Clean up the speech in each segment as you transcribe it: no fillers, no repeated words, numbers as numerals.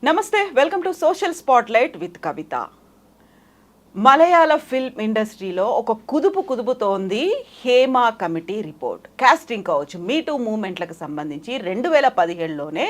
నమస్తే, welcome to social spotlight with Kavitha. మలయాళ film ఇండస్ట్రీలో ఒక కుదుపుతోంది Hema committee report. Casting couch me too మూవ్మెంట్లకు సంబంధించి 2017లోనే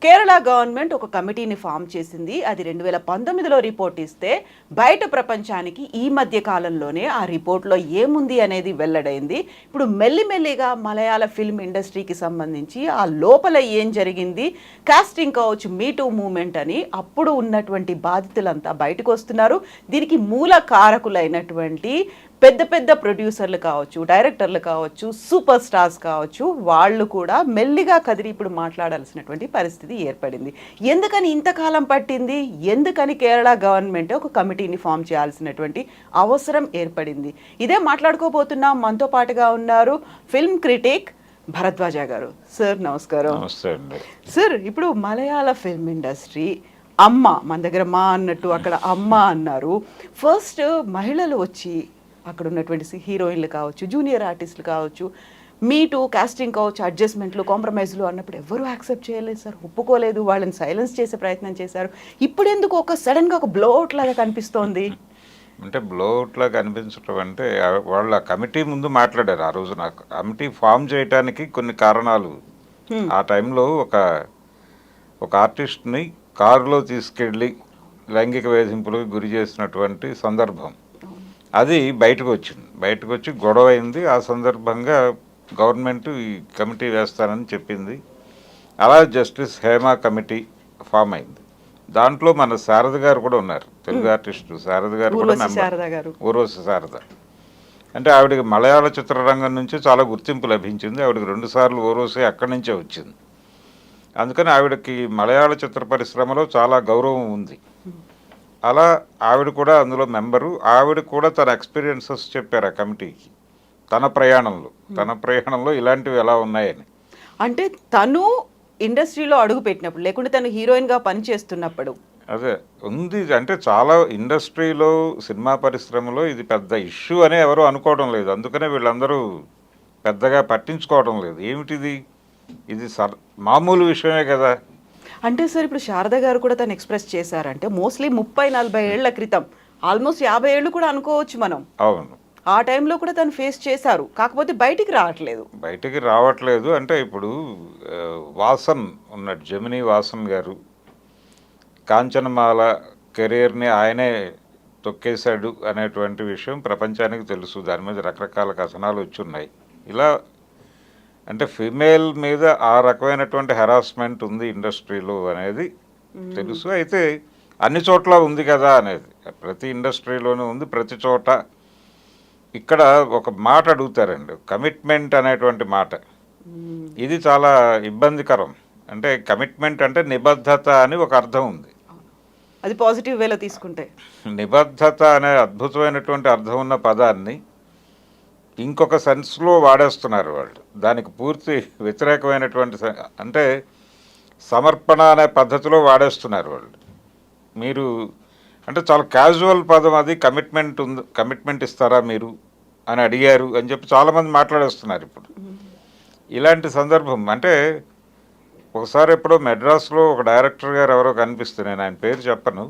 కేరళ గవర్నమెంట్ ఒక కమిటీని ఫామ్ చేసింది. అది 2019లో రిపోర్ట్ ఇస్తే బయట ప్రపంచానికి ఈ మధ్య కాలంలోనే ఆ రిపోర్ట్లో ఏముంది అనేది వెల్లడైంది. ఇప్పుడు మెల్లిమెల్లిగా మలయాళ ఫిల్మ్ ఇండస్ట్రీకి సంబంధించి ఆ లోపల ఏం జరిగింది, కాస్టింగ్ కౌచ్ మీటూ మూవ్మెంట్ అని అప్పుడు ఉన్నటువంటి బాధితులంతా బయటకు వస్తున్నారు. దీనికి మూల కారకులైనటువంటి పెద్ద పెద్ద ప్రొడ్యూసర్లు కావచ్చు, డైరెక్టర్లు కావచ్చు, సూపర్ స్టార్స్ కావచ్చు, వాళ్ళు కూడా మెల్లిగా కదిరి ఇప్పుడు మాట్లాడాల్సినటువంటి పరిస్థితి ఏర్పడింది. ఎందుకని ఇంతకాలం పట్టింది, ఎందుకని కేరళ గవర్నమెంట్ ఒక కమిటీని ఫామ్ చేయాల్సినటువంటి అవసరం ఏర్పడింది, ఇదే మాట్లాడుకోబోతున్నాం. మనతో పాటుగా ఉన్నారు ఫిల్మ్ క్రిటిక్ భరద్వాజ గారు. సార్ నమస్కారం. సార్, ఇప్పుడు మలయాళ ఫిల్మ్ ఇండస్ట్రీ అమ్మ, మన దగ్గర మా అన్నట్టు అక్కడ అమ్మ అన్నారు. ఫస్ట్ మహిళలు వచ్చి అక్కడ ఉన్నటువంటి హీరోయిన్లు కావచ్చు, జూనియర్ ఆర్టిస్టులు కావచ్చు, మీటు కాస్టింగ్ కావచ్చు, అడ్జస్ట్మెంట్లు, కాంప్రమైజ్లు అన్నప్పుడు ఎవరు యాక్సెప్ట్ చేయలేదు సార్, ఒప్పుకోలేదు, వాళ్ళని సైలెన్స్ చేసే ప్రయత్నం చేశారు. ఇప్పుడు ఎందుకు ఒక సడన్గా ఒక బ్లోఅవుట్ లాగా కనిపిస్తోంది? అంటే బ్లోఅవుట్ లాగా కనిపించడం అంటే వాళ్ళ కమిటీ ముందు మాట్లాడారు. ఆ రోజు నాకు కమిటీ ఫామ్ చేయడానికి కొన్ని కారణాలు. ఆ టైంలో ఒక ఆర్టిస్ట్ని కారులో తీసుకెళ్ళి లైంగిక వేధింపులకు గురి చేసినటువంటి సందర్భం అది బయటకు వచ్చి గొడవ అయింది. ఆ సందర్భంగా గవర్నమెంట్ ఈ కమిటీ వేస్తానని చెప్పింది. అలా జస్టిస్ హేమా కమిటీ ఫామ్ అయింది. దాంట్లో మన శారద గారు కూడా ఉన్నారు, తెలుగు ఆర్టిస్టు శారద గారు కూడా ఊర్వశి శారద. అంటే ఆవిడకి మలయాళ చిత్రరంగం నుంచి చాలా గుర్తింపు లభించింది. ఆవిడకి 2 సార్లు ఊర్వశి అక్కడి నుంచే వచ్చింది. అందుకని ఆవిడకి మలయాళ చిత్ర పరిశ్రమలో చాలా గౌరవం ఉంది. అలా ఆవిడ కూడా అందులో మెంబరు. ఆవిడ కూడా తన ఎక్స్పీరియన్సెస్ చెప్పారు ఆ కమిటీకి, తన ప్రయాణంలో ఇలాంటివి ఎలా ఉన్నాయని. అంటే తను ఇండస్ట్రీలో అడుగు పెట్టినప్పుడు, లేకుంటే తను హీరోయిన్గా పనిచేస్తున్నప్పుడు అదే ఉంది. అంటే చాలా ఇండస్ట్రీలో, సినిమా పరిశ్రమలో ఇది పెద్ద ఇష్యూ అని ఎవరు అనుకోవడం లేదు. అందుకనే వీళ్ళందరూ పెద్దగా పట్టించుకోవడం లేదు. ఏమిటిది, ఇది మామూలు విషయమే కదా. అంటే సార్, ఇప్పుడు శారద గారు కూడా తను ఎక్స్ప్రెస్ చేశారంటే మోస్ట్లీ 30-40 ఏళ్ల క్రితం, ఆల్మోస్ట్ 50 ఏళ్ళు కూడా అనుకోవచ్చు మనం. అవును, ఆ టైంలో కూడా తను ఫేస్ చేశారు. కాకపోతే బయటికి రావట్లేదు. అంటే ఇప్పుడు వాసన్ ఉన్నాడు, జమినీ వాసన్ గారు, కాంచనమాల కెరీర్ని ఆయనే తొక్కేశాడు అనేటువంటి విషయం ప్రపంచానికి తెలుసు. దాని మీద రకరకాల కథనాలు వచ్చున్నాయి. ఇలా అంటే ఫీమేల్ మీద ఆ రకమైనటువంటి హెరాస్మెంట్ ఉంది ఇండస్ట్రీలో అనేది తెలుసు. అయితే అన్ని చోట్ల ఉంది కదా అనేది, ప్రతి ఇండస్ట్రీలోనూ ఉంది, ప్రతి చోట. ఇక్కడ ఒక మాట అడుగుతారండి, కమిట్మెంట్ అనేటువంటి మాట. ఇది చాలా ఇబ్బందికరం. అంటే కమిట్మెంట్ అంటే నిబద్ధత అని ఒక అర్థం ఉంది. అది పాజిటివ్ వేలో తీసుకుంటే నిబద్ధత అనే అద్భుతమైనటువంటి అర్థం ఉన్న పదాన్ని ఇంకొక సెన్స్లో వాడేస్తున్నారు వాళ్ళు. దానికి పూర్తి వ్యతిరేకమైనటువంటి, అంటే సమర్పణ అనే పద్ధతిలో వాడేస్తున్నారు వాళ్ళు. మీరు అంటే చాలా క్యాజువల్ పదం అది. కమిట్మెంట్ ఇస్తారా మీరు అని అడిగారు అని చెప్పి చాలామంది మాట్లాడేస్తున్నారు ఇప్పుడు. ఇలాంటి సందర్భం అంటే ఒకసారి ఎప్పుడో మెడ్రాస్లో ఒక డైరెక్టర్ గారు ఎవరో కనిపిస్తే, నేను ఆయన పేరు చెప్పను,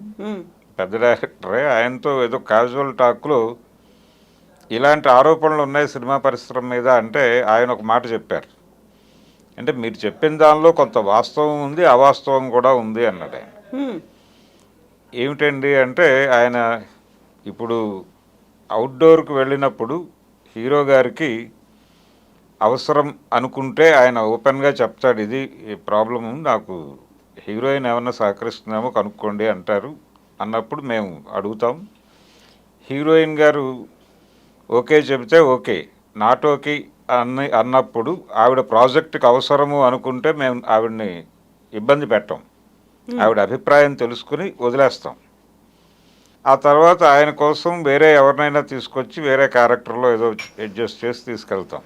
పెద్ద డైరెక్టరే, ఆయనతో ఏదో క్యాజువల్ టాక్లో ఇలాంటి ఆరోపణలు ఉన్నాయి సినిమా పరిశ్రమ మీద అంటే ఆయన ఒక మాట చెప్పారు. అంటే మీరు చెప్పిన దానిలో కొంత వాస్తవం ఉంది, అవాస్తవం కూడా ఉంది అన్నాడు ఆయన. ఏమిటండి అంటే, ఆయన ఇప్పుడు అవుట్డోర్కి వెళ్ళినప్పుడు హీరో గారికి అవసరం అనుకుంటే ఆయన ఓపెన్గా చెప్తాడు, ఇది ప్రాబ్లము, నాకు హీరోయిన్ ఏమన్నా సహకరిస్తున్నామో కనుక్కోండి అంటారు. అన్నప్పుడు మేము అడుగుతాం. హీరోయిన్ గారు ఓకే చెబితే ఓకే, నాట్ ఓకే అన్నప్పుడు ఆవిడ ప్రాజెక్టుకి అవసరము అనుకుంటే మేము ఆవిడని ఇబ్బంది పెట్టాం. ఆవిడ అభిప్రాయం తెలుసుకుని వదిలేస్తాం. ఆ తర్వాత ఆయన కోసం వేరే ఎవరినైనా తీసుకొచ్చి వేరే క్యారెక్టర్లో ఏదో అడ్జస్ట్ చేసి తీసుకెళ్తాం.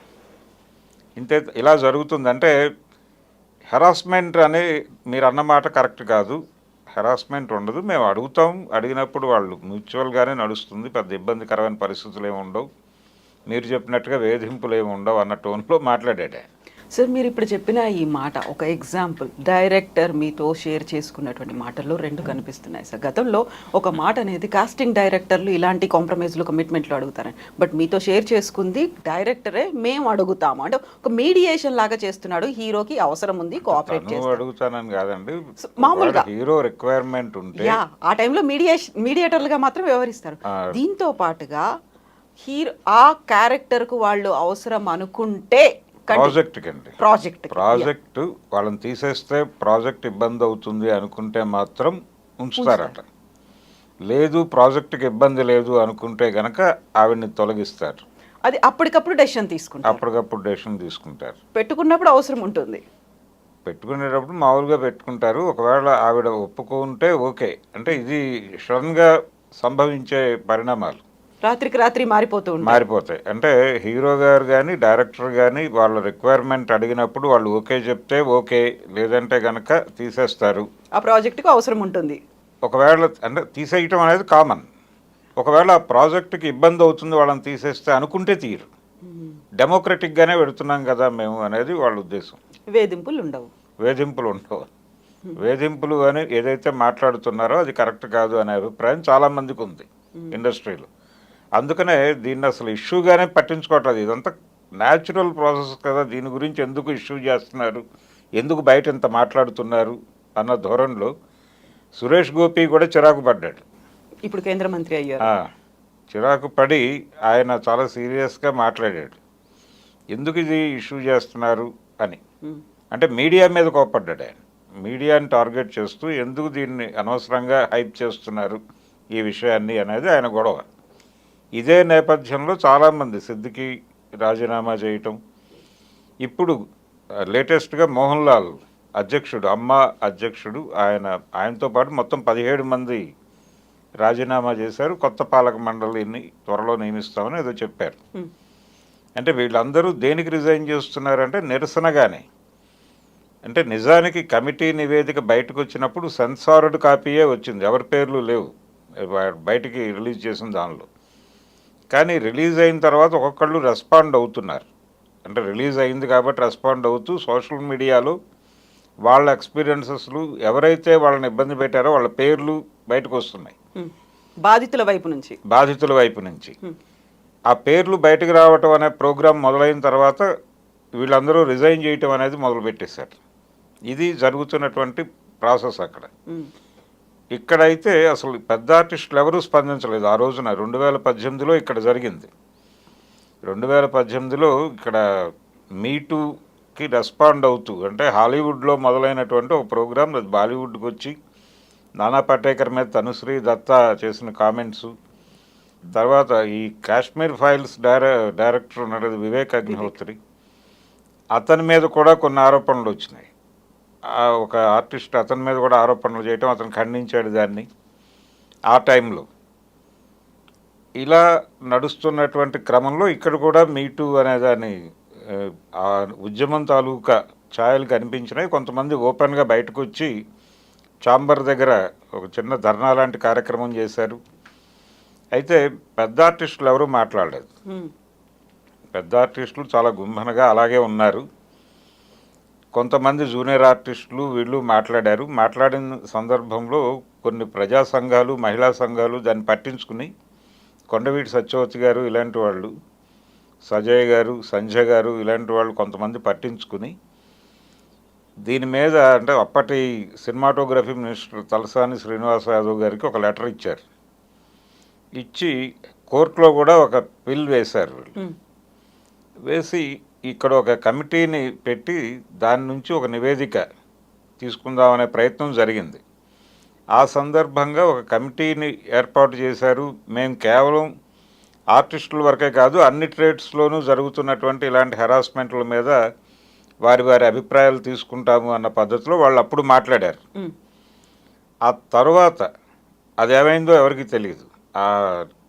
ఇంతే, ఇలా జరుగుతుందంటే హెరాస్మెంట్ అని మీరు అన్నమాట కరెక్ట్ కాదు. హెరాస్మెంట్ ఉండదు, మేము అడుగుతాం, అడిగినప్పుడు వాళ్ళు మ్యూచువల్గానే నడుస్తుంది, పెద్ద ఇబ్బందికరమైన పరిస్థితులు ఏమి ఉండవు, మీరు చెప్పినట్టుగా వేధింపులు ఏమి ఉండవు అన్న టోన్లో మాట్లాడాడు. సార్ మీరు ఇప్పుడు చెప్పిన ఈ మాట ఒక ఎగ్జాంపుల్, డైరెక్టర్ మీతో షేర్ చేసుకున్నటువంటి మాటల్లో రెండు కనిపిస్తున్నాయి సార్. గతంలో ఒక మాట అనేది కాస్టింగ్ డైరెక్టర్లు ఇలాంటి కాంప్రమైజ్లు కమిట్మెంట్లు అడుగుతారని, బట్ మీతో షేర్ చేసుకుంది డైరెక్టరే మేము అడుగుతాము అంటే ఒక మీడియేషన్ లాగా చేస్తున్నాడు. హీరోకి అవసరం ఉంది, కోఆపరేట్ చేస్తాడు. అడుగుతానని కాదండి, మామూలుగా హీరో రిక్వైర్మెంట్ ఉంటే ఆ టైంలో మీడియేటర్లుగా మాత్రం వ్యవహరిస్తారు. దీంతో పాటుగా హీరో ఆ క్యారెక్టర్కు వాళ్ళు అవసరం అనుకుంటే ప్రాజెక్ట్ వాళ్ళని తీసేస్తే ప్రాజెక్ట్ ఇబ్బంది అవుతుంది అనుకుంటే మాత్రం ఉంచుతారట. లేదు ప్రాజెక్టుకి ఇబ్బంది లేదు అనుకుంటే గనక ఆవిడ్ని తొలగిస్తారు. అది అప్పటికప్పుడు డెసిషన్ తీసుకుంటారు. పెట్టుకున్నప్పుడు అవసరం ఉంటుంది, పెట్టుకునేటప్పుడు మామూలుగా పెట్టుకుంటారు. ఒకవేళ ఆవిడ ఒప్పుకుంటే ఓకే. అంటే ఇది సడన్గా సంభవించే పరిణామాలు, రాత్రికి రాత్రి మారిపోతాయి. అంటే హీరో గారు కానీ డైరెక్టర్ కానీ వాళ్ళ రిక్వైర్మెంట్ అడిగినప్పుడు వాళ్ళు ఓకే చెప్తే ఓకే, లేదంటే గనక తీసేస్తారు. ఆ ప్రాజెక్టుకు అవసరం ఉంటుంది. ఒకవేళ అంటే తీసేయటం అనేది కామన్. ఒకవేళ ఆ ప్రాజెక్టుకి ఇబ్బంది అవుతుంది వాళ్ళని తీసేస్తే అనుకుంటే తీరు. డెమోక్రటిక్గానే పెడుతున్నాం కదా మేము అనేది వాళ్ళ ఉద్దేశం. వేధింపులు ఉండవు. వేధింపులు అని ఏదైతే మాట్లాడుతున్నారో అది కరెక్ట్ కాదు అనే అభిప్రాయం చాలామందికి ఉంది ఇండస్ట్రీలో. అందుకనే దీన్ని అసలు ఇష్యూగానే పట్టించుకోవట్లేదు. ఇదంతా న్యాచురల్ ప్రాసెస్ కదా, దీని గురించి ఎందుకు ఇష్యూ చేస్తున్నారు, ఎందుకు బయట ఇంత మాట్లాడుతున్నారు అన్న ధోరణిలో సురేష్ గోపి కూడా చిరాకు పడ్డాడు. ఇప్పుడు కేంద్ర మంత్రి అయ్యారు. చిరాకు పడి ఆయన చాలా సీరియస్గా మాట్లాడాడు. ఎందుకు ఇది ఇష్యూ చేస్తున్నారు అని. అంటే మీడియా మీద కోపడ్డాడు ఆయన. మీడియాని టార్గెట్ చేస్తూ ఎందుకు దీన్ని అనవసరంగా హైప్ చేస్తున్నారు ఈ విషయాన్ని అనేది ఆయన గొడవ. ఇదే నేపథ్యంలో చాలామంది సిద్దికి రాజీనామా చేయటం, ఇప్పుడు లేటెస్ట్గా మోహన్ లాల్ అధ్యక్షుడు, అధ్యక్షుడు ఆయనతో పాటు మొత్తం 17 మంది రాజీనామా చేశారు. కొత్త పాలక మండలిని త్వరలో నియమిస్తామని ఏదో చెప్పారు. అంటే వీళ్ళందరూ దేనికి రిజైన్ చేస్తున్నారంటే నిరసనగానే. అంటే నిజానికి కమిటీ నివేదిక బయటకు వచ్చినప్పుడు సెన్సార్డ్ కాపీయే వచ్చింది, ఎవరి పేర్లు లేవు బయటికి రిలీజ్ చేసిన దానిలో. కానీ రిలీజ్ అయిన తర్వాత ఒక్కొక్కళ్ళు రెస్పాండ్ అవుతున్నారు. అంటే రిలీజ్ అయింది కాబట్టి రెస్పాండ్ అవుతూ సోషల్ మీడియాలో వాళ్ళ ఎక్స్పీరియన్సెస్లు, ఎవరైతే వాళ్ళని ఇబ్బంది పెట్టారో వాళ్ళ పేర్లు బయటకు వస్తున్నాయి బాధితుల వైపు నుంచి. ఆ పేర్లు బయటకు రావటం అనే ప్రోగ్రాం మొదలైన తర్వాత వీళ్ళందరూ రిజైన్ చేయటం అనేది మొదలుపెట్టేశారు. ఇది జరుగుతున్నటువంటి ప్రాసెస్ అక్కడ. ఇక్కడైతే అసలు పెద్ద ఆర్టిస్టులు ఎవరూ స్పందించలేదు ఆ రోజున. 2018లో ఇక్కడ జరిగింది. 2018లో ఇక్కడ మీటూకి రెస్పాండ్ అవుతూ, అంటే హాలీవుడ్లో మొదలైనటువంటి ఒక ప్రోగ్రాం అది బాలీవుడ్కి వచ్చి నానా పటేకర్ మీద తనుశ్రీ దత్తా చేసిన కామెంట్స్, తర్వాత ఈ కాశ్మీర్ ఫైల్స్ డైరెక్టర్ ఉన్నాడు వివేక్ అగ్నిహోత్రి, అతని మీద కూడా కొన్ని ఆరోపణలు వచ్చినాయి. ఒక ఆర్టిస్ట్ అతని మీద కూడా ఆరోపణలు చేయటం, అతను ఖండించాడు దాన్ని ఆ టైంలో. ఇలా నడుస్తున్నటువంటి క్రమంలో ఇక్కడ కూడా మీటూ అనేదాన్ని ఆ ఉద్యమం తాలూకా ఛాయలు కనిపించినాయి. కొంతమంది ఓపెన్గా బయటకు వచ్చి ఛాంబర్ దగ్గర ఒక చిన్న ధర్నా లాంటి కార్యక్రమం చేశారు. అయితే పెద్ద ఆర్టిస్టులు ఎవరూ మాట్లాడలేదు. పెద్ద ఆర్టిస్టులు చాలా గుంభనగా అలాగే ఉన్నారు. కొంతమంది జూనియర్ ఆర్టిస్టులు వీళ్ళు మాట్లాడారు. మాట్లాడిన సందర్భంలో కొన్ని ప్రజా సంఘాలు, మహిళా సంఘాలు దాన్ని పట్టించుకుని, కొండవీటి సత్యవతి గారు ఇలాంటి వాళ్ళు, సజయ్ గారు, సంజయ్ గారు ఇలాంటి వాళ్ళు కొంతమంది పట్టించుకుని దీని మీద, అంటే అప్పటి సినిమాటోగ్రఫీ మినిస్టర్ తలసాని శ్రీనివాస యాదవ్ గారికి ఒక లెటర్ ఇచ్చారు. ఇచ్చి కోర్టులో కూడా ఒక బిల్ వేశారు. వేసి ఇక్కడ ఒక కమిటీని పెట్టి దాని నుంచి ఒక నివేదిక తీసుకుందామనే ప్రయత్నం జరిగింది. ఆ సందర్భంగా ఒక కమిటీని ఏర్పాటు చేశారు. మేము కేవలం ఆర్టిస్టుల వరకే కాదు, అన్ని ట్రేడ్స్లోనూ జరుగుతున్నటువంటి ఇలాంటి హెరాస్మెంట్ల మీద వారి అభిప్రాయాలు తీసుకుంటాము అన్న పద్ధతిలో వాళ్ళు అప్పుడు మాట్లాడారు. ఆ తర్వాత అదేమైందో ఎవరికి తెలియదు.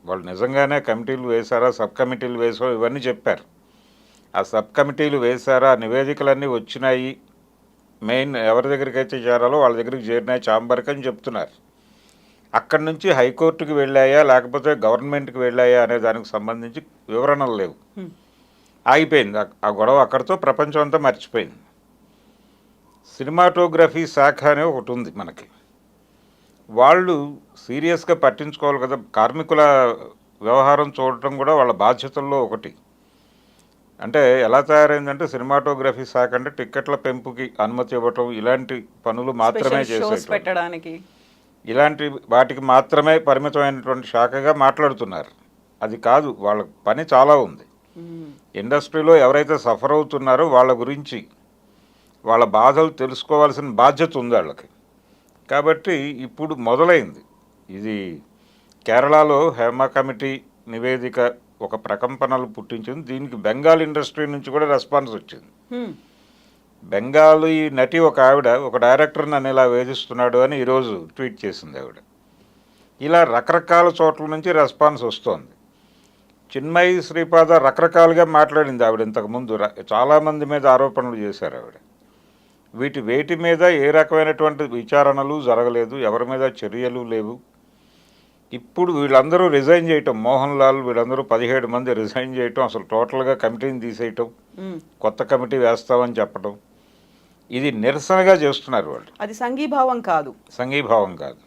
వాళ్ళు నిజంగానే కమిటీలు వేశారా, సబ్ కమిటీలు వేసారో ఇవన్నీ చెప్పారు. ఆ సబ్ కమిటీలు వేశారా, నివేదికలన్నీ వచ్చినాయి, మెయిన్ ఎవరి దగ్గరికి అయితే చేరాలో వాళ్ళ దగ్గరికి చేరినాయి ఛాంబర్కి అని చెప్తున్నారు. అక్కడి నుంచి హైకోర్టుకి వెళ్ళాయా లేకపోతే గవర్నమెంట్కి వెళ్ళాయా అనే దానికి సంబంధించి వివరణలు లేవు. ఆగిపోయింది. ఆ గొడవ అక్కడితో ప్రపంచం అంతా మర్చిపోయింది. సినిమాటోగ్రఫీ శాఖ అనే ఒకటి ఉంది మనకి. వాళ్ళు సీరియస్గా పట్టించుకోవాలి కదా. కార్మికుల వ్యవహారం చూడటం కూడా వాళ్ళ బాధ్యతల్లో ఒకటి. అంటే ఎలా తయారైందంటే సినిమాటోగ్రఫీ శాఖ అంటే టిక్కెట్ల పెంపుకి అనుమతి ఇవ్వటం, ఇలాంటి పనులు మాత్రమే స్పెషల్ షోస్ చేసేటోళ్ళు. పెట్టడానికి. ఇలాంటి వాటికి మాత్రమే పరిమితమైనటువంటి శాఖగా మాట్లాడుతున్నారు. అది కాదు, వాళ్ళ పని చాలా ఉంది. ఇండస్ట్రీలో ఎవరైతే సఫర్ అవుతున్నారో వాళ్ళ గురించి, వాళ్ళ బాధలు తెలుసుకోవాల్సిన బాధ్యత ఉంది వాళ్ళకి. కాబట్టి ఇప్పుడు మొదలైంది ఇది. కేరళలో హేమ కమిటీ నివేదిక ఒక ప్రకంపనలు పుట్టించింది. దీనికి బెంగాల్ ఇండస్ట్రీ నుంచి కూడా రెస్పాన్స్ వచ్చింది. బెంగాలీ నటి ఒక ఆవిడ ఒక డైరెక్టర్ నన్ను ఇలా వేధిస్తున్నాడు అని ఈరోజు ట్వీట్ చేసింది ఆవిడ. ఇలా రకరకాల చోట్ల నుంచి రెస్పాన్స్ వస్తోంది. చిన్మయి శ్రీపాద రకరకాలుగా మాట్లాడింది ఆవిడ. ఇంతకుముందు చాలామంది మీద ఆరోపణలు చేశారు ఆవిడ. వేటి మీద ఏ రకమైనటువంటి విచారణలు జరగలేదు, ఎవరి మీద చర్యలు లేవు. ఇప్పుడు వీళ్ళందరూ రిజైన్ చేయటం, మోహన్ లాల్ వీళ్ళందరూ 17 మంది రిజైన్ చేయటం, అసలు టోటల్గా కమిటీని తీసేయటం, కొత్త కమిటీ వేస్తామని చెప్పడం, ఇది నిరసనగా చేస్తున్నారు వాళ్ళు. అది సంఘీభావం కాదు. సంఘీభావం కాదు.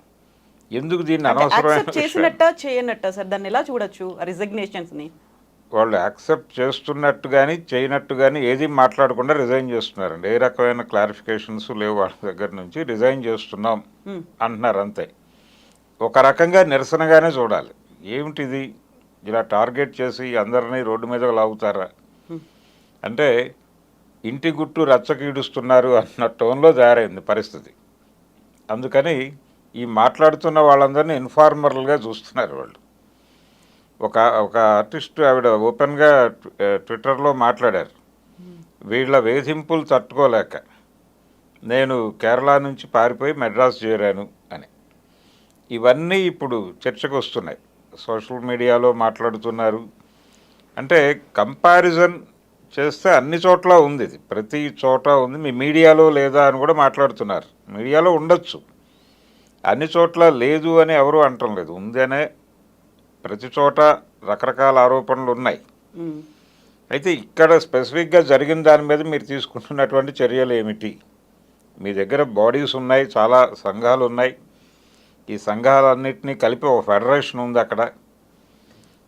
ఎందుకు దీన్ని యాక్సెప్ట్ అనవసరమైన చేసినట్ట చేయనట్ట సార్, దాన్ని ఎలా చూడొచ్చు రిజిగ్నేషన్స్ ని? వాళ్ళు యాక్సెప్ట్ చేస్తున్నట్టు కానీ చేయనట్టు కానీ ఏది మాట్లాడకుండా రిజైన్ చేస్తున్నారండి. ఏ రకమైన క్లారిఫికేషన్స్ లేవు వాళ్ళ దగ్గర నుంచి. రిజైన్ చేస్తున్నాం అంటున్నారు అంతే. ఒక రకంగా నిరసనగానే చూడాలి. ఏమిటిది, ఇలా టార్గెట్ చేసి అందరినీ రోడ్డు మీద లాగుతారా అంటే ఇంటి గుట్టు రచ్చకీడుస్తున్నారు అన్న టోన్లో తయారైంది పరిస్థితి. అందుకని ఈ మాట్లాడుతున్న వాళ్ళందరినీ ఇన్ఫార్మర్లుగా చూస్తున్నారు వాళ్ళు. ఒక ఆర్టిస్ట్ ఆవిడ ఓపెన్గా ట్విట్టర్లో మాట్లాడారు. వీళ్ళ వేధింపులు తట్టుకోలేక నేను కేరళ నుంచి పారిపోయి మెడ్రాస్ చేరాను అని. ఇవన్నీ ఇప్పుడు చర్చకు వస్తున్నాయి. సోషల్ మీడియాలో మాట్లాడుతున్నారు. అంటే కంపారిజన్ చేస్తే అన్ని చోట్ల ఉంది, ఇది ప్రతి చోట ఉంది. మీ మీడియాలో లేదా అని కూడా మాట్లాడుతున్నారు. మీడియాలో ఉండొచ్చు, అన్ని చోట్ల లేదు అని ఎవరు అనటం లేదు. ఉంది అనే ప్రతి చోట రకరకాల ఆరోపణలు ఉన్నాయి. అయితే ఇక్కడ స్పెసిఫిక్గా జరిగిన దాని మీద మీరు తీసుకుంటున్నటువంటి చర్యలు ఏమిటి? మీ దగ్గర బాడీస్ ఉన్నాయి, చాలా సంఘాలు ఉన్నాయి. ఈ సంఘాలన్నింటినీ కలిపి ఒక ఫెడరేషన్ ఉంది అక్కడ.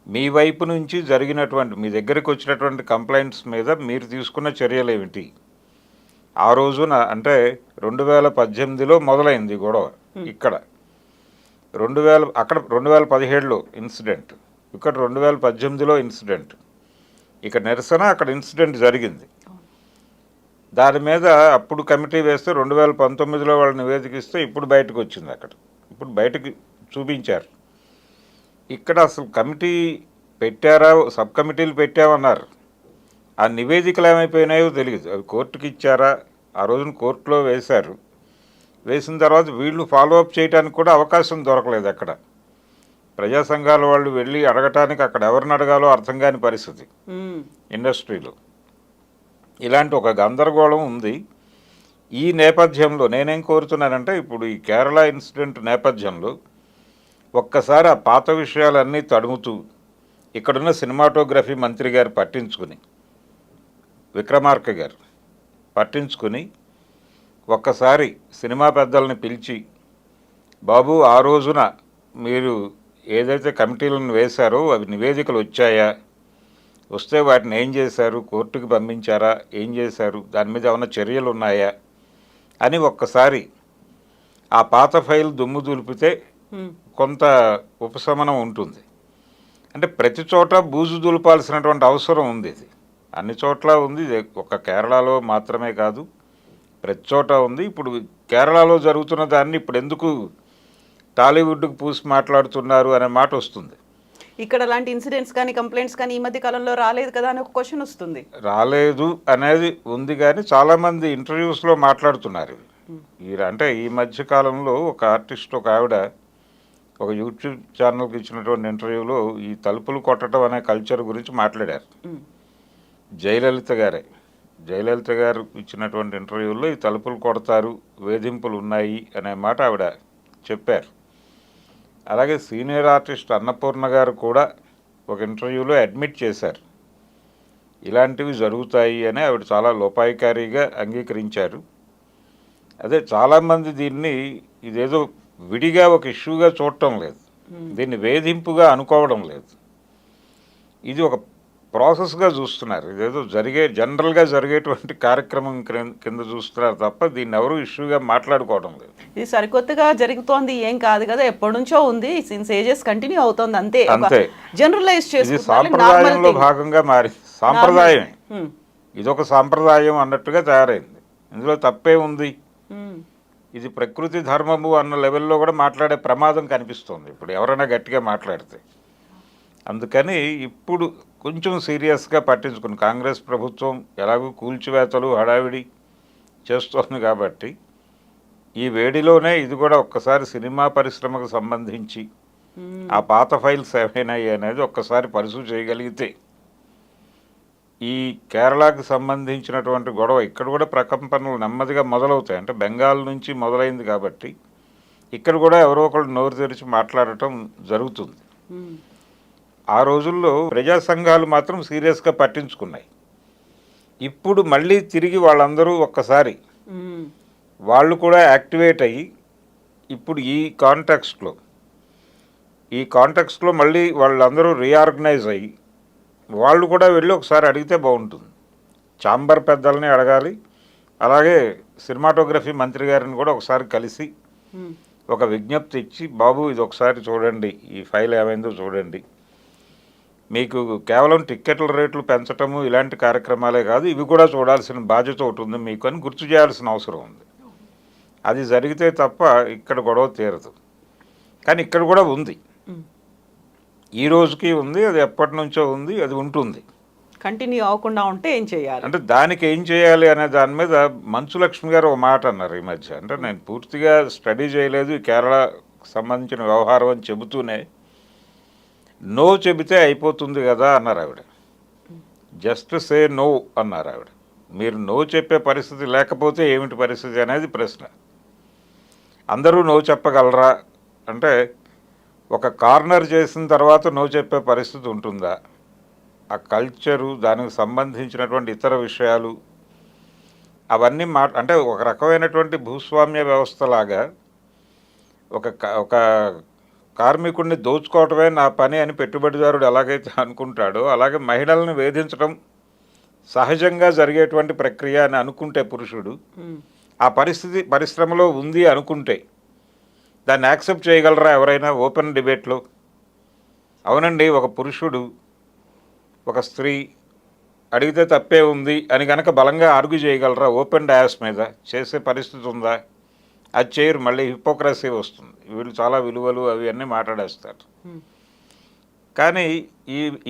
మీ వైపు నుంచి జరిగినటువంటి, మీ దగ్గరికి వచ్చినటువంటి కంప్లైంట్స్ మీద మీరు తీసుకున్న చర్యలు ఏమిటి? ఆ రోజున అంటే 2018లో మొదలైంది గొడవ ఇక్కడ. 2017లో ఇన్సిడెంట్, ఇక్కడ 2018లో ఇన్సిడెంట్. ఇక్కడ నిరసన, అక్కడ ఇన్సిడెంట్ జరిగింది. దాని మీద అప్పుడు కమిటీ వేస్తే 2019లో వాళ్ళు నివేదికిస్తే ఇప్పుడు బయటకు వచ్చింది. అక్కడ ఇప్పుడు బయటకు చూపించారు. ఇక్కడ అసలు కమిటీ పెట్టారా, సబ్ కమిటీలు పెట్టామన్నారు. ఆ నివేదికలు ఏమైపోయినాయో తెలియదు. అవి కోర్టుకి ఇచ్చారా, ఆ రోజున కోర్టులో వేశారు. వేసిన తర్వాత వీళ్ళు ఫాలో అప్ చేయడానికి కూడా అవకాశం దొరకలేదు. అక్కడ ప్రజా సంఘాల వాళ్ళు వెళ్ళి అడగటానికి అక్కడ ఎవరిని అడగాలో అర్థం కాని పరిస్థితి ఇండస్ట్రీలో. ఇలాంటి ఒక గందరగోళం ఉంది. ఈ నేపథ్యంలో నేనేం కోరుతున్నానంటే, ఇప్పుడు ఈ కేరళ ఇన్సిడెంట్ నేపథ్యంలో ఒక్కసారి ఆ పాత విషయాలన్నీ తడుముతూ ఇక్కడున్న సినిమాటోగ్రఫీ మంత్రి గారు పట్టించుకుని, విక్రమార్క గారు పట్టించుకుని ఒక్కసారి సినిమా పెద్దల్ని పిలిచి, బాబు ఆ రోజున మీరు ఏదైతే కమిటీలను వేశారో అవి నివేదికలు వచ్చాయా, వస్తే వాటిని ఏం చేశారు, కోర్టుకు పంపించారా, ఏం చేశారు, దాని మీద ఏమైనా చర్యలు ఉన్నాయా అని ఒక్కసారి ఆ పాత ఫైల్ దుమ్ము దులిపితే కొంత ఉపశమనం ఉంటుంది. అంటే ప్రతి చోట బూజు దులపాల్సినటువంటి అవసరం ఉంది. ఇది అన్ని చోట్ల ఉంది. ఇది ఒక కేరళలో మాత్రమే కాదు, ప్రతి చోట ఉంది. ఇప్పుడు కేరళలో జరుగుతున్న దాన్ని ఇప్పుడు ఎందుకు టాలీవుడ్కు పూసి మాట్లాడుతున్నారు అనే మాట వస్తుంది. ఇక్కడ అలాంటి ఇన్సిడెంట్స్ కానీ కంప్లైంట్స్ కానీ ఈ మధ్య కాలంలో రాలేదు కదా అని ఒక క్వశ్చన్ వస్తుంది. రాలేదు అనేది ఉంది, కానీ చాలామంది ఇంటర్వ్యూస్లో మాట్లాడుతున్నారు. అంటే ఈ మధ్య కాలంలో ఒక ఆర్టిస్ట్, ఒక ఆవిడ ఒక యూట్యూబ్ ఛానల్కి ఇచ్చినటువంటి ఇంటర్వ్యూలో ఈ తలుపులు కొట్టడం అనే కల్చర్ గురించి మాట్లాడారు. జయలలిత గారు ఇచ్చినటువంటి ఇంటర్వ్యూలో ఈ తలుపులు కొడతారు, వేధింపులు ఉన్నాయి అనే మాట ఆవిడ చెప్పారు. అలాగే సీనియర్ ఆర్టిస్ట్ అన్నపూర్ణ గారు కూడా ఒక ఇంటర్వ్యూలో అడ్మిట్ చేశారు. ఇలాంటివి జరుగుతాయి అని ఆవిడ చాలా లోపాయికారిగా అంగీకరించారు. అదే చాలామంది దీన్ని ఇదేదో విడిగా ఒక ఇష్యూగా చూడటం లేదు, దీన్ని వేధింపుగా అనుకోవడం లేదు, ఇది ఒక ప్రాసెస్గా చూస్తున్నారు. ఇదేదో జనరల్గా జరిగేటువంటి కార్యక్రమం కింద చూస్తున్నారు తప్ప దీన్ని ఎవరు ఇష్యూగా మాట్లాడుకోవడం లేదు. ఇది సరికొత్తగా జరుగుతోంది ఏం కాదు కదా, ఎప్పటి నుంచో ఉంది, సిన్స్ ఏజెస్ కంటిన్యూ అవుతోంది అంతే. అంతే, జనరలైజ్ ఇది చేసుకుంటున్నారు, సాంప్రదాయంలో భాగంగా మారింది. సాంప్రదాయమే, Hmm. ఇదొక సాంప్రదాయం అన్నట్టుగా తయారైంది. ఇందులో తప్పే ఉంది, ఇది ప్రకృతి ధర్మము అన్న లెవెల్లో కూడా మాట్లాడే ప్రమాదం కనిపిస్తుంది ఇప్పుడు ఎవరైనా గట్టిగా మాట్లాడితే. అందుకని ఇప్పుడు కొంచెం సీరియస్గా పట్టించుకుని కాంగ్రెస్ ప్రభుత్వం ఎలాగూ కూల్చివేతలు హడావిడి చేస్తోంది కాబట్టి ఈ వేడిలోనే ఇది కూడా ఒక్కసారి సినిమా పరిశ్రమకు సంబంధించి ఆ పాత ఫైల్స్ ఏమైనాయి అనేది ఒక్కసారి పరిశీలి చేయగలిగితే ఈ కేరళకు సంబంధించినటువంటి గొడవ ఇక్కడ కూడా ప్రకంపనలు నెమ్మదిగా మొదలవుతాయి. అంటే బెంగాల్ నుంచి మొదలైంది కాబట్టి ఇక్కడ కూడా ఎవరో ఒకళ్ళు నోరు తెరిచి మాట్లాడటం జరుగుతుంది. ఆ రోజుల్లో ప్రజా సంఘాలు మాత్రం సీరియస్గా పట్టించుకున్నాయి. ఇప్పుడు మళ్ళీ తిరిగి వాళ్ళందరూ ఒక్కసారి వాళ్ళు కూడా యాక్టివేట్ అయ్యి ఇప్పుడు ఈ కాంటెక్స్ట్లో మళ్ళీ వాళ్ళందరూ రీఆర్గనైజ్ అయ్యి వాళ్ళు కూడా వెళ్ళి ఒకసారి అడిగితే బాగుంటుంది. ఛాంబర్ పెద్దల్ని అడగాలి, అలాగే సినిమాటోగ్రఫీ మంత్రి గారిని కూడా ఒకసారి కలిసి ఒక విజ్ఞప్తి ఇచ్చి, బాబు ఇది ఒకసారి చూడండి, ఈ ఫైల్ ఏమైందో చూడండి, మీకు కేవలం టిక్కెట్ల రేట్లు పెంచటము ఇలాంటి కార్యక్రమాలే కాదు, ఇవి కూడా చూడాల్సిన బాధ్యత ఒకటి ఉంది మీకు అని గుర్తు చేయాల్సిన అవసరం ఉంది. అది జరిగితే తప్ప ఇక్కడ గొడవ తీరదు. కానీ ఇక్కడ కూడా ఉంది, ఈ రోజుకి ఉంది, అది ఎప్పటి నుంచో ఉంది, అది ఉంటుంది. కంటిన్యూ అవ్వకుండా ఉంటే ఏం చేయాలి అంటే దానికి ఏం చేయాలి అనే దాని మీద మంచు లక్ష్మి గారు ఒక మాట అన్నారు ఈ మధ్య. అంటే నేను పూర్తిగా స్టడీ చేయలేదు ఈ కేరళకు సంబంధించిన వ్యవహారం అని చెబుతూనే నో చెబితే అయిపోతుంది కదా అన్నారు ఆవిడ. జస్ట్ సే నో అన్నారు ఆవిడ. మీరు నో చెప్పే పరిస్థితి లేకపోతే ఏమిటి పరిస్థితి అనేది ప్రశ్న. అందరూ నో చెప్పగలరా అంటే ఒక కార్నర్ చేసిన తర్వాత నో చెప్పే పరిస్థితి ఉంటుందా? ఆ కల్చరు, దానికి సంబంధించినటువంటి ఇతర విషయాలు అవన్నీ అంటే ఒక రకమైనటువంటి భూస్వామ్య వ్యవస్థలాగా ఒక కార్మికుడిని దోచుకోవటమే నా పని అని పెట్టుబడిదారుడు ఎలాగైతే అనుకుంటాడో అలాగే మహిళలను వేధించడం సహజంగా జరిగేటువంటి ప్రక్రియ అని అనుకుంటే పురుషుడు, ఆ పరిస్థితి పరిశ్రమలో ఉంది అనుకుంటే దాన్ని యాక్సెప్ట్ చేయగలరా ఎవరైనా ఓపెన్ డిబేట్లో? అవునండి, ఒక పురుషుడు ఒక స్త్రీ అడిగితే తప్పే ఉంది అని కనుక బలంగా ఆర్గ్యూ చేయగలరా? ఓపెన్ డయాస్ మీద చేసే పరిస్థితి ఉందా? అది చేయరు, మళ్ళీ హిపోక్రసీ వస్తుంది, వీళ్ళు చాలా విలువలు అవి అన్నీ మాట్లాడేస్తారు. కానీ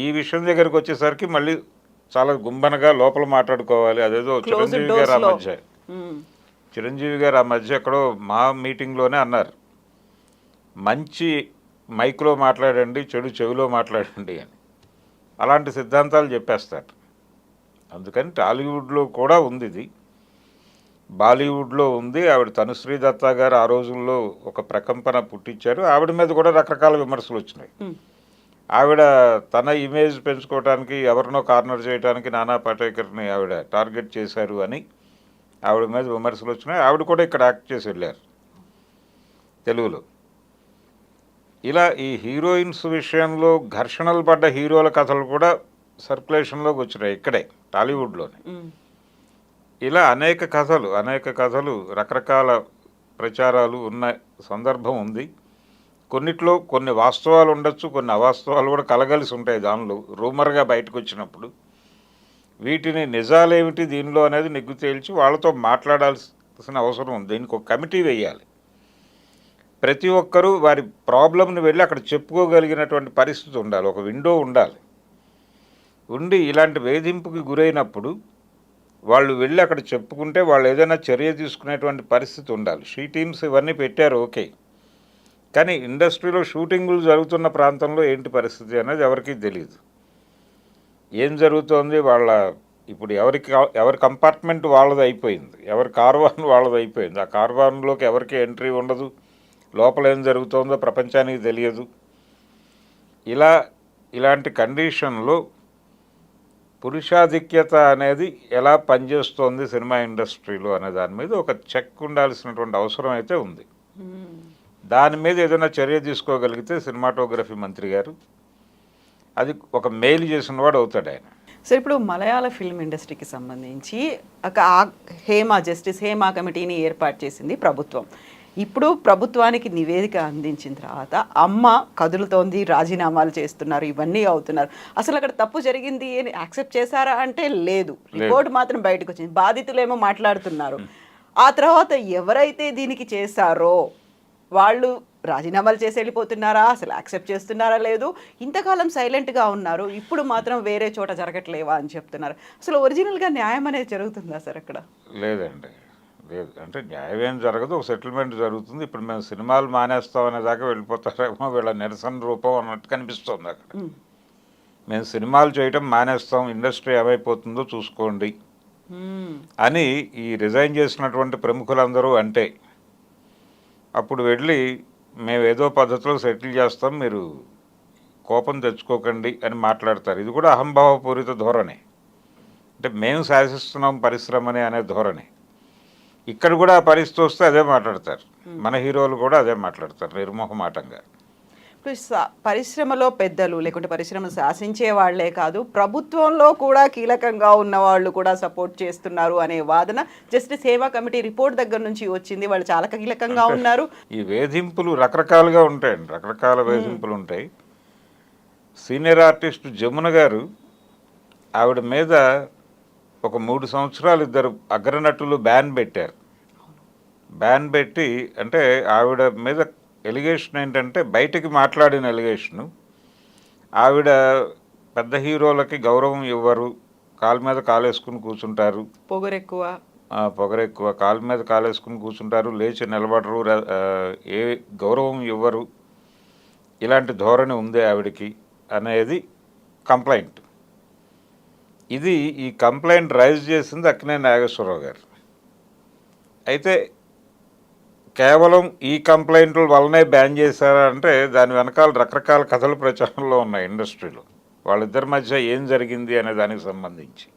ఈ విషయం దగ్గరికి వచ్చేసరికి మళ్ళీ చాలా గుంబనగా లోపల మాట్లాడుకోవాలి. అదేదో చిరంజీవి గారు ఆ మధ్య ఎక్కడో మా మీటింగ్లోనే అన్నారు, మంచి మైక్లో మాట్లాడండి, చెడు చెవిలో మాట్లాడండి అని. అలాంటి సిద్ధాంతాలు చెప్పేస్తారు. అందుకని టాలీవుడ్లో కూడా ఉంది ఇది, బాలీవుడ్లో ఉంది. ఆవిడ తనుశ్రీ దత్తా గారు ఆ రోజుల్లో ఒక ప్రకంపన పుట్టించారు. ఆవిడ మీద కూడా రకరకాల విమర్శలు వచ్చినాయి. ఆవిడ తన ఇమేజ్ పెంచుకోవడానికి ఎవరినో కార్నర్ చేయడానికి నానా పాటేకర్ని ఆవిడ టార్గెట్ చేశారు అని ఆవిడ మీద విమర్శలు వచ్చినాయి. ఆవిడ కూడా ఇక్కడ యాక్ట్ చేసి వెళ్ళారు తెలుగులో. ఇలా ఈ హీరోయిన్స్ విషయంలో ఘర్షణలు పడ్డ హీరోల కథలు కూడా సర్క్యులేషన్లోకి వచ్చినాయి ఇక్కడే టాలీవుడ్లోనే. ఇలా అనేక కథలు రకరకాల ప్రచారాలు ఉన్న సందర్భం ఉంది. కొన్నిట్లో కొన్ని వాస్తవాలు ఉండొచ్చు, కొన్ని అవాస్తవాలు కూడా కలగలిసి ఉంటాయి. దానిలో రూమర్గా బయటకు వచ్చినప్పుడు వీటిని నిజాలేమిటి దీనిలో అనేది నిగ్గు తేల్చి వాళ్ళతో మాట్లాడాల్సిన అవసరం ఉంది. దీనికి ఒక కమిటీ వేయాలి. ప్రతి ఒక్కరూ వారి ప్రాబ్లంని వెళ్ళి అక్కడ చెప్పుకోగలిగినటువంటి పరిస్థితి ఉండాలి, ఒక విండో ఉండాలి. ఉండి ఇలాంటి వేధింపుకి గురైనప్పుడు వాళ్ళు వెళ్ళి అక్కడ చెప్పుకుంటే వాళ్ళు ఏదైనా చర్య తీసుకునేటువంటి పరిస్థితి ఉండాలి. షీ టీమ్స్ ఇవన్నీ పెట్టారు, ఓకే, కానీ ఇండస్ట్రీలో షూటింగులు జరుగుతున్న ప్రాంతంలో ఏంటి పరిస్థితి అనేది ఎవరికీ తెలియదు. ఏం జరుగుతోంది వాళ్ళ ఇప్పుడు ఎవరి కంపార్ట్మెంట్ వాళ్ళది అయిపోయింది, ఎవరి కార్వాన్ వాళ్ళది అయిపోయింది. ఆ కార్వాన్లోకి ఎవరికి ఎంట్రీ ఉండదు, లోపల ఏం జరుగుతోందో ప్రపంచానికి తెలియదు. ఇలాంటి కండిషన్లో పురుషాధిక్యత అనేది ఎలా పనిచేస్తోంది సినిమా ఇండస్ట్రీలో అనే దాని మీద ఒక చెక్ ఉండాల్సినటువంటి అవసరం అయితే ఉంది. దాని మీద ఏదైనా చర్య తీసుకోగలిగితే సినిమాటోగ్రఫీ మంత్రి గారు అది ఒక మేలు చేసిన వాడు అవుతాడు ఆయన. సరే, ఇప్పుడు మలయాళ ఫిల్మ్ ఇండస్ట్రీకి సంబంధించి ఒక జస్టిస్ హేమా కమిటీని ఏర్పాటు చేసింది ప్రభుత్వం. ఇప్పుడు ప్రభుత్వానికి నివేదిక అందించిన తర్వాత అమ్మ కదులుతోంది, రాజీనామాలు చేస్తున్నారు, ఇవన్నీ అవుతున్నారు. అసలు అక్కడ తప్పు జరిగింది అని యాక్సెప్ట్ చేశారా అంటే లేదు. రిపోర్ట్ మాత్రం బయటకు వచ్చింది. బాధితులేమో మాట్లాడుతున్నారు. ఆ తర్వాత ఎవరైతే దీనికి చేశారో వాళ్ళు రాజీనామాలు చేసి వెళ్ళిపోతున్నారా, అసలు యాక్సెప్ట్ చేస్తున్నారా లేదు, ఇంతకాలం సైలెంట్గా ఉన్నారు, ఇప్పుడు మాత్రం వేరే చోట జరగట్లేవా అని చెప్తున్నారు. అసలు ఒరిజినల్గా న్యాయం అనేది జరుగుతుందా సార్ అక్కడ? లేదండి, లేదు. అంటే న్యాయం ఏం జరగదు, ఒక సెటిల్మెంట్ జరుగుతుంది. ఇప్పుడు మేము సినిమాలు మానేస్తాం అనే దాకా వెళ్ళిపోతారేమో వీళ్ళ నిరసన రూపం అన్నట్టు కనిపిస్తుంది అక్కడ. మేము సినిమాలు చేయటం మానేస్తాం, ఇండస్ట్రీ ఏమైపోతుందో చూసుకోండి అని ఈ రిజైన్ చేసినటువంటి ప్రముఖులందరూ అంటే అప్పుడు వెళ్ళి మేము ఏదో పద్ధతిలో సెటిల్ చేస్తాం, మీరు కోపం తెచ్చుకోకండి అని మాట్లాడతారు. ఇది కూడా అహంభావపూరిత ధోరణి. అంటే మేము శాసిస్తున్నాం పరిశ్రమని అనే ధోరణి. ఇక్కడ కూడా ఆ పరిస్థితి వస్తే అదే మాట్లాడతారు. మన హీరోలు కూడా అదే మాట్లాడతారు నిర్మోహమాటంగా. ఇప్పుడు పరిశ్రమలో పెద్దలు లేకుంటే పరిశ్రమను శాసించే వాళ్లే కాదు, ప్రభుత్వంలో కూడా కీలకంగా ఉన్న వాళ్ళు కూడా సపోర్ట్ చేస్తున్నారు అనే వాదన జస్టిస్ హేమా కమిటీ రిపోర్ట్ దగ్గర నుంచి వచ్చింది. వాళ్ళు చాలా కీలకంగా ఉన్నారు. ఈ వేధింపులు రకరకాలుగా ఉంటాయండి, రకరకాల వేధింపులు ఉంటాయి. సీనియర్ ఆర్టిస్ట్ జమున గారు, ఆవిడ మీద ఒక 3 సంవత్సరాలు ఇద్దరు అగ్రనటులు బ్యాన్ పెట్టారు. బ్యాన్ పెట్టి, అంటే ఆవిడ మీద ఎలిగేషన్ ఏంటంటే బయటికి మాట్లాడిన ఎలిగేషను, ఆవిడ పెద్ద హీరోలకి గౌరవం ఇవ్వరు, కాలు మీద కాలేసుకుని కూర్చుంటారు, పొగరెక్కువ, కాలు మీద కాలేసుకుని కూర్చుంటారు, లేచి నిలబడరు, ఏ గౌరవం ఇవ్వరు, ఇలాంటి ధోరణి ఉంది ఆవిడకి అనేది కంప్లైంట్. ఈ కంప్లైంట్ రైజ్ చేసింది అక్కినేని నాగేశ్వరరావు గారు. అయితే కేవలం ఈ కంప్లైంట్ల వల్లనే బ్యాన్ చేశారా అంటే దాని వెనకాల రకరకాల కథలు ప్రచారంలో ఉన్నాయి ఇండస్ట్రీలో, వాళ్ళిద్దరి మధ్య ఏం జరిగింది అనే దానికి సంబంధించి.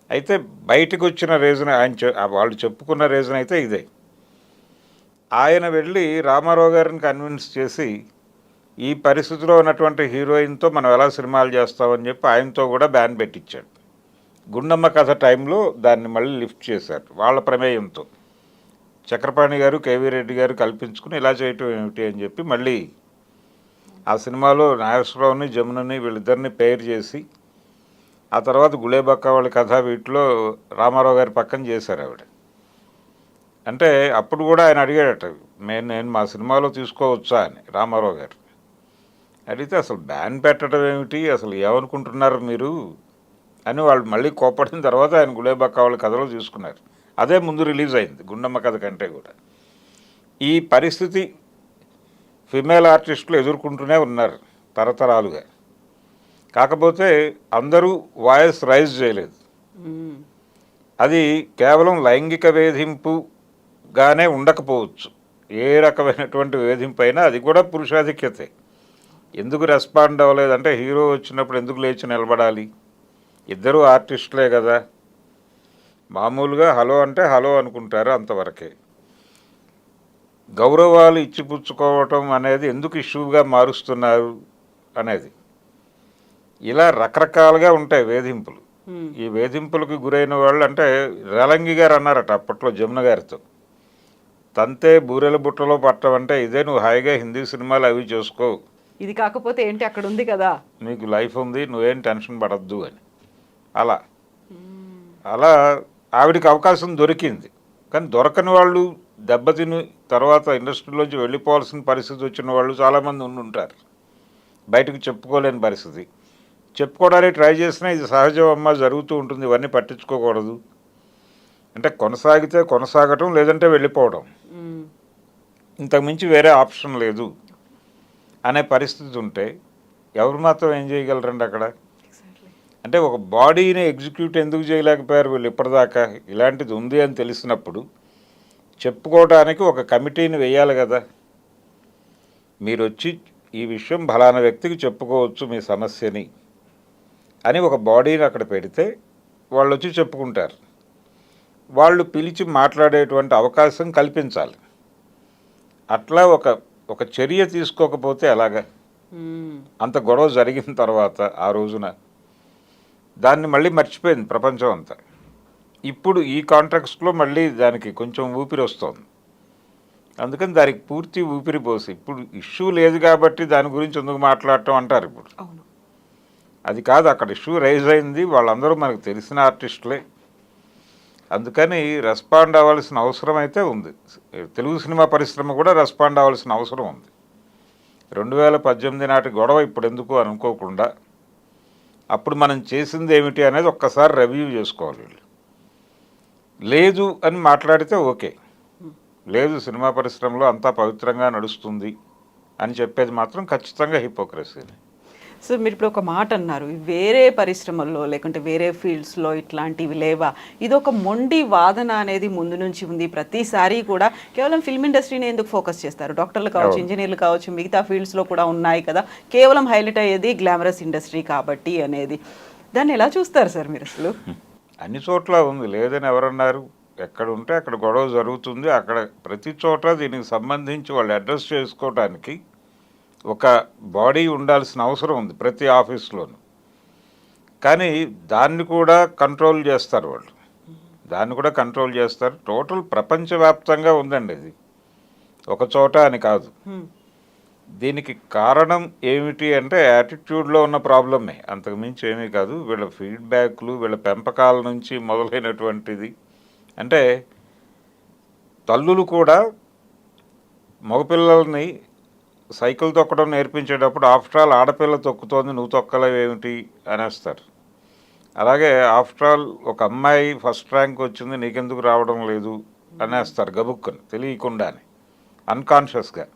అయితే బయటకు వచ్చిన రీజన్, వాళ్ళు చెప్పుకున్న రీజన్ అయితే ఇదే. ఆయన వెళ్ళి రామారావు గారిని కన్విన్స్ చేసి ఈ పరిస్థితిలో ఉన్నటువంటి హీరోయిన్తో మనం ఎలా సినిమాలు చేస్తామని చెప్పి ఆయనతో కూడా బ్యాన్ పెట్టించాడు. గుండమ్మ కథ టైంలో దాన్ని మళ్ళీ లిఫ్ట్ చేశారు వాళ్ళ ప్రమేయంతో. చక్రపాణి గారు, కేవీ రెడ్డి గారు కల్పించుకుని ఇలా చేయటం ఏమిటి అని చెప్పి మళ్ళీ ఆ సినిమాలో నాగేశ్వరరావుని జమునని వీళ్ళిద్దరిని పేరు చేసి ఆ తర్వాత గుళేబక్క వాళ్ళ కథ వీటిలో రామారావు గారి పక్కన చేశారు ఆవిడ. అంటే అప్పుడు కూడా ఆయన అడిగాడట, నేను మా సినిమాలో తీసుకోవచ్చా అని రామారావు గారు అడిగితే, అసలు బ్యాన్ పెట్టడం ఏమిటి, అసలు ఏమనుకుంటున్నారు మీరు అని వాళ్ళు మళ్ళీ కోపడిన తర్వాత ఆయన గుళేబక్క వాళ్ళ కథలో తీసుకున్నారు. అదే ముందు రిలీజ్ అయింది గుండమ్మ కథ కంటే కూడా. ఈ పరిస్థితి ఫిమేల్ ఆర్టిస్టులు ఎదుర్కొంటూనే ఉన్నారు తరతరాలుగా. కాకపోతే అందరూ వాయిస్ రైజ్ చేయలేదు. అది కేవలం లైంగిక వేధింపుగానే ఉండకపోవచ్చు, ఏ రకమైనటువంటి వేధింపు అయినా అది కూడా పురుషాధిక్యతే. ఎందుకు రెస్పాండ్ అవ్వలేదంటే హీరో వచ్చినప్పుడు ఎందుకు లేచి నిలబడాలి, ఇద్దరు ఆర్టిస్టులే కదా, మామూలుగా హలో అంటే హలో అనుకుంటారు, అంతవరకే. గౌరవాలు ఇచ్చిపుచ్చుకోవటం అనేది ఎందుకు ఇష్యూగా మారుస్తున్నారు అనేది, ఇలా రకరకాలుగా ఉంటాయి వేధింపులు. ఈ వేధింపులకు గురైన వాళ్ళు అంటే రేలంగి గారు అన్నారట అప్పట్లో జమున గారితో, తంతే బూరెల బుట్టలో పట్టమంటే ఇదే, నువ్వు హాయిగా హిందీ సినిమాలు అవి చేసుకో, ఇది కాకపోతే ఏంటి అక్కడ ఉంది కదా, నీకు లైఫ్ ఉంది, నువ్వేం టెన్షన్ పడద్దు అని. అలా ఆవిడికి అవకాశం దొరికింది. కానీ దొరకని వాళ్ళు, దెబ్బతిని తర్వాత ఇండస్ట్రీలోంచి వెళ్ళిపోవాల్సిన పరిస్థితి వచ్చిన వాళ్ళు చాలామంది ఉంటారు, బయటకు చెప్పుకోలేని పరిస్థితి. చెప్పుకోవడానికి ట్రై చేసినా ఇది సహజం అమ్మ, జరుగుతూ ఉంటుంది, ఇవన్నీ పట్టించుకోకూడదు. అంటే కొనసాగితే కొనసాగటం, లేదంటే వెళ్ళిపోవడం, ఇంతకుమించి వేరే ఆప్షన్ లేదు అనే పరిస్థితి ఉంటే ఎవరు మాత్రం ఏం చేయగలరండి అక్కడ. అంటే ఒక బాడీని ఎగ్జిక్యూట్ ఎందుకు చేయలేకపోయారు వీళ్ళు ఇప్పటిదాకా? ఇలాంటిది ఉంది అని తెలిసినప్పుడు చెప్పుకోవడానికి ఒక కమిటీని వేయాలి కదా. మీరు వచ్చి ఈ విషయం ఫలానా వ్యక్తికి చెప్పుకోవచ్చు మీ సమస్యని అని ఒక బాడీని అక్కడ పెడితే వాళ్ళు వచ్చి చెప్పుకుంటారు. వాళ్ళు పిలిచి మాట్లాడేటువంటి అవకాశం కల్పించాలి. అట్లా ఒక చర్య తీసుకోకపోతే ఎలాగా? అంత గొడవ జరిగిన తర్వాత ఆ రోజున దాన్ని మళ్ళీ మర్చిపోయింది ప్రపంచం అంతా. ఇప్పుడు ఈ కాంటెక్స్ట్లో మళ్ళీ దానికి కొంచెం ఊపిరి వస్తుంది. అందుకని దానికి పూర్తి ఊపిరి పోసి, ఇప్పుడు ఇష్యూ లేదు కాబట్టి దాని గురించి ఎందుకు మాట్లాడటం అంటారు. ఇప్పుడు అది కాదు, అక్కడ ఇష్యూ రైజ్ అయింది, వాళ్ళందరూ మనకు తెలిసిన ఆర్టిస్టులే. అందుకని రెస్పాండ్ అవ్వాల్సిన అవసరం అయితే ఉంది. తెలుగు సినిమా పరిశ్రమ కూడా రెస్పాండ్ అవ్వాల్సిన అవసరం ఉంది. 2018 నాటి గొడవ ఇప్పుడు ఎందుకు అనుకోకుండా అప్పుడు మనం చేసింది ఏమిటి అనేది ఒక్కసారి రివ్యూ చేసుకోవాలి. వీళ్ళు లేదు అని మాట్లాడితే ఓకే, లేదు సినిమా పరిశ్రమలో అంతా పవిత్రంగా నడుస్తుంది అని చెప్పేది మాత్రం ఖచ్చితంగా హిపోక్రసీని. సో మీరు ఇప్పుడు ఒక మాట అన్నారు, వేరే పరిశ్రమల్లో లేకుంటే వేరే ఫీల్డ్స్లో ఇట్లాంటివి లేవా? ఇది ఒక మొండి వాదన అనేది ముందు నుంచి ఉంది. ప్రతిసారి కూడా కేవలం ఫిల్మ్ ఇండస్ట్రీని ఎందుకు ఫోకస్ చేస్తారు? డాక్టర్లు కావచ్చు, ఇంజనీర్లు కావచ్చు, మిగతా ఫీల్డ్స్లో కూడా ఉన్నాయి కదా. కేవలం హైలైట్ అయ్యేది గ్లామరస్ ఇండస్ట్రీ కాబట్టి అనేది. దాన్ని ఎలా చూస్తారు సార్ మీరు అసలు? అన్ని చోట్ల ఉంది, లేదని ఎవరన్నారు? ఎక్కడ ఉంటే అక్కడ గొడవ జరుగుతుంది. అక్కడ ప్రతి చోట దీనికి సంబంధించి వాళ్ళు అడ్రస్ చేసుకోవటానికి ఒక బాడీ ఉండాల్సిన అవసరం ఉంది ప్రతి ఆఫీస్లోనూ. కానీ దాన్ని కూడా కంట్రోల్ చేస్తారు వాళ్ళు, దాన్ని కూడా కంట్రోల్ చేస్తారు. టోటల్ ప్రపంచవ్యాప్తంగా ఉందండి ఇది, ఒక చోట అని కాదు. దీనికి కారణం ఏమిటి అంటే యాటిట్యూడ్లో ఉన్న ప్రాబ్లమే, అంతకుమించి ఏమీ కాదు. వీళ్ళ ఫీడ్బ్యాక్లు, వీళ్ళ పెంపకాల నుంచి మొదలైనటువంటిది. అంటే తల్లులు కూడా మగపిల్లల్ని సైకిల్ తొక్కడం నేర్పించేటప్పుడు ఆఫ్టర్ ఆల్ ఆడపిల్ల తొక్కుతోంది, నువ్వు తొక్కలేవేమిటి అనేస్తారు. అలాగే ఆఫ్టర్ ఆల్ ఒక అమ్మాయి ఫస్ట్ ర్యాంక్ వచ్చింది, నీకెందుకు రావడం లేదు అనేస్తారు గబుక్కుని, తెలియకుండానే, అన్కాన్షియస్గా.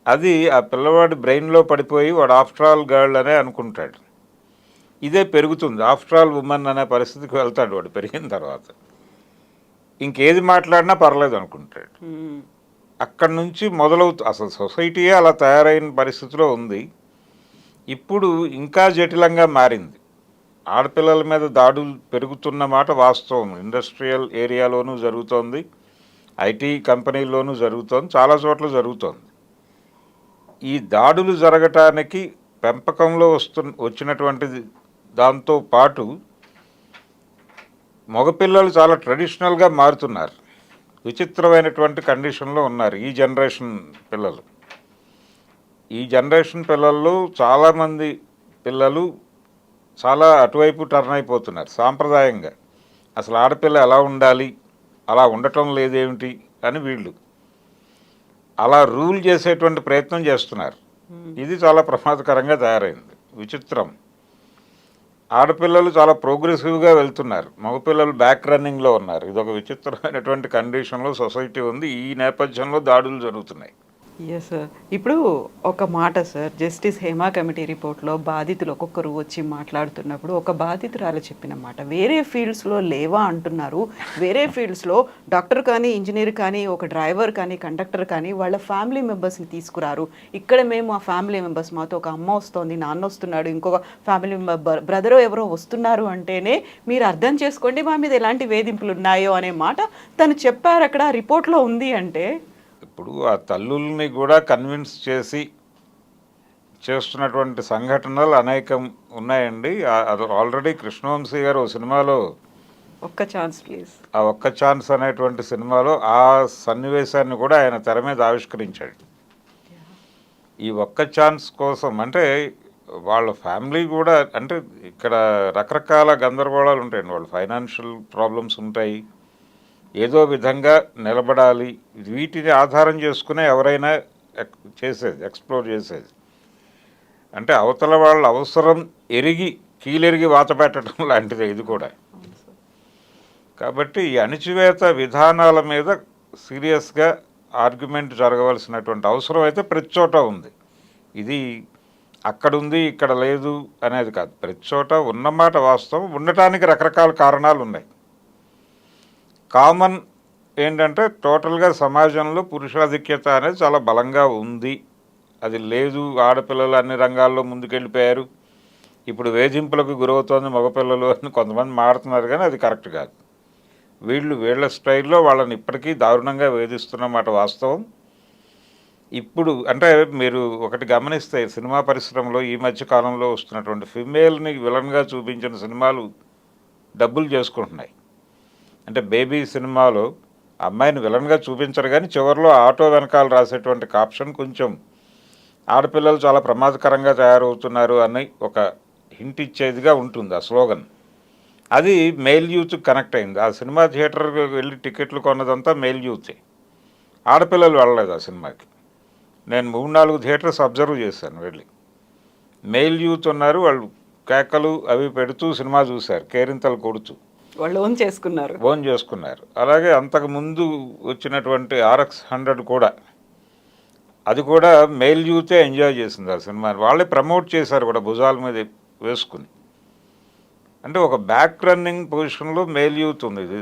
అది ఆ పిల్లవాడి బ్రెయిన్లో పడిపోయి వాడు ఆఫ్టర్ ఆల్ గర్ల్ అనే అనుకుంటాడు. ఇదే పెరుగుతుంది, ఆఫ్టర్ ఆల్ ఉమెన్ అనే పరిస్థితికి వెళ్తాడు వాడు పెరిగిన తర్వాత. ఇంకేది మాట్లాడినా పర్లేదు అనుకుంటాడు. అక్కడి నుంచి అసలు సొసైటీయే అలా తయారైన పరిస్థితిలో ఉంది. ఇప్పుడు ఇంకా జటిలంగా మారింది. ఆడపిల్లల మీద దాడులు పెరుగుతున్న మాట వాస్తవం. ఇండస్ట్రియల్ ఏరియాలోనూ జరుగుతోంది, ఐటీ కంపెనీల్లోనూ జరుగుతోంది, చాలా చోట్ల జరుగుతోంది. ఈ దాడులు జరగటానికి పెంపకంలో వచ్చినటువంటిది దాంతో పాటు మగపిల్లలు చాలా ట్రెడిషనల్గా మారుతున్నారు. విచిత్రమైనటువంటి కండిషన్లో ఉన్నారు ఈ జనరేషన్ పిల్లలు. ఈ జనరేషన్ పిల్లల్లో చాలామంది పిల్లలు చాలా అటువైపు టర్న్ అయిపోతున్నారు. సాంప్రదాయంగా అసలు ఆడపిల్ల ఎలా ఉండాలి, అలా ఉండటం లేదేమిటి అని వీళ్ళు అలా రూల్ చేసేటువంటి ప్రయత్నం చేస్తున్నారు. ఇది చాలా ప్రమాదకరంగా తయారైంది. విచిత్రం. ఆడపిల్లలు చాలా ప్రోగ్రెసివ్గా వెళ్తున్నారు, మగపిల్లలు బ్యాక్ రన్నింగ్లో ఉన్నారు. ఇదొక విచిత్రమైనటువంటి కండిషన్లో సొసైటీ ఉంది. ఈ నేపథ్యంలో దాడులు జరుగుతున్నాయి. Yes sir. ఇప్పుడు ఒక మాట సార్, జస్టిస్ హేమా కమిటీ రిపోర్ట్లో బాధితులు ఒక్కొక్కరు వచ్చి మాట్లాడుతున్నప్పుడు ఒక బాధితురాలు చెప్పిన మాట, వేరే ఫీల్డ్స్లో లేవా అంటున్నారు, వేరే ఫీల్డ్స్లో డాక్టర్ కానీ, ఇంజనీర్ కానీ, ఒక డ్రైవర్ కానీ, కండక్టర్ కానీ వాళ్ళ ఫ్యామిలీ మెంబర్స్ని తీసుకురారు. ఇక్కడ మేము ఆ ఫ్యామిలీ మెంబర్స్, మాతో ఒక అమ్మ వస్తుంది, నాన్న వస్తున్నాడు, ఇంకొక ఫ్యామిలీ మెంబర్ బ్రదరో ఎవరో వస్తున్నారు అంటేనే మీరు అర్థం చేసుకోండి మా మీద ఎలాంటి వేధింపులు ఉన్నాయో అనే మాట తను చెప్పారు. అక్కడ రిపోర్ట్లో ఉంది. అంటే ఇప్పుడు ఆ తల్లుల్ని కూడా కన్విన్స్ చేసి చేస్తున్నటువంటి సంఘటనలు అనేకం ఉన్నాయండి. అది ఆల్రెడీ కృష్ణవంశీ గారు ఓ సినిమాలో ఒక్క ఛాన్స్ ప్లీజ్, ఆ ఒక్క ఛాన్స్ అనేటువంటి సినిమాలో ఆ సన్నివేశాన్ని కూడా ఆయన తెర మీద ఆవిష్కరించాడు. ఈ ఒక్క ఛాన్స్ కోసం అంటే వాళ్ళ ఫ్యామిలీ కూడా, అంటే ఇక్కడ రకరకాల గందరగోళాలు ఉంటాయండి. వాళ్ళ ఫైనాన్షియల్ ప్రాబ్లమ్స్ ఉంటాయి, ఏదో విధంగా నిలబడాలి. వీటిని ఆధారం చేసుకునే ఎవరైనా ఎక్స్ప్లోర్ చేసేది. అంటే అవతల వాళ్ళ అవసరం ఎరిగి కీలెరిగి వాత పెట్టడం లాంటిదే ఇది కూడా. కాబట్టి ఈ అణిచివేత విధానాల మీద సీరియస్గా ఆర్గ్యుమెంట్ జరగవలసినటువంటి అవసరం అయితే ప్రతి చోట ఉంది. ఇది అక్కడుంది ఇక్కడ లేదు అనేది కాదు, ప్రతి చోట ఉన్నమాట వాస్తవం. ఉండటానికి రకరకాల కారణాలు ఉన్నాయి. కామన్ ఏంటంటే టోటల్గా సమాజంలో పురుషాధిక్యత అనేది చాలా బలంగా ఉంది. అది లేదు, ఆడపిల్లలు అన్ని రంగాల్లో ముందుకెళ్ళిపోయారు, ఇప్పుడు వేధింపులకు గురవుతోంది మగపిల్లలు అని కొంతమంది మాడుతున్నారు, కానీ అది కరెక్ట్ కాదు. వీళ్ళ స్టైల్లో వాళ్ళని ఇప్పటికీ దారుణంగా వేధిస్తున్నమాట వాస్తవం. ఇప్పుడు అంటే మీరు ఒకటి గమనిస్తే సినిమా పరిశ్రమలో ఈ మధ్య కాలంలో వస్తున్నటువంటి ఫిమేల్ని విలన్గా చూపించిన సినిమాలు డబ్బులు చేసుకుంటున్నాయి. అంటే బేబీ సినిమాలో అమ్మాయిని విలన్గా చూపించరు, కానీ చివరిలో ఆటో వెనకాల రాసేటువంటి కాప్షన్ కొంచెం ఆడపిల్లలు చాలా ప్రమాదకరంగా తయారవుతున్నారు అని ఒక హింట్ ఇచ్చేదిగా ఉంటుంది ఆ స్లోగన్. అది మెయిల్ యూత్కి కనెక్ట్ అయింది. ఆ సినిమా థియేటర్కి వెళ్ళి టికెట్లు కొన్నదంతా మెయిల్ యూతే, ఆడపిల్లలు వెళ్ళలేదు ఆ సినిమాకి. నేను 3-4 థియేటర్స్ అబ్జర్వ్ చేశాను వెళ్ళి. మెయిల్ యూత్ ఉన్నారు, వాళ్ళు కేకలు అవి పెడుతూ సినిమా చూశారు, కేరింతలు కొడుతూ వాళ్ళు ఓన్ చేసుకున్నారు. ఓన్ చేసుకున్నారు. అలాగే అంతకుముందు వచ్చినటువంటి RX 100 కూడా, అది కూడా మెయిల్ యూతే ఎంజాయ్ చేసింది ఆ సినిమాని. వాళ్ళే ప్రమోట్ చేశారు కూడా భుజాల మీద వేసుకుని. అంటే ఒక బ్యాక్ రన్నింగ్ పొజిషన్లో మెయిల్ యూత్ ఉంది. ఇది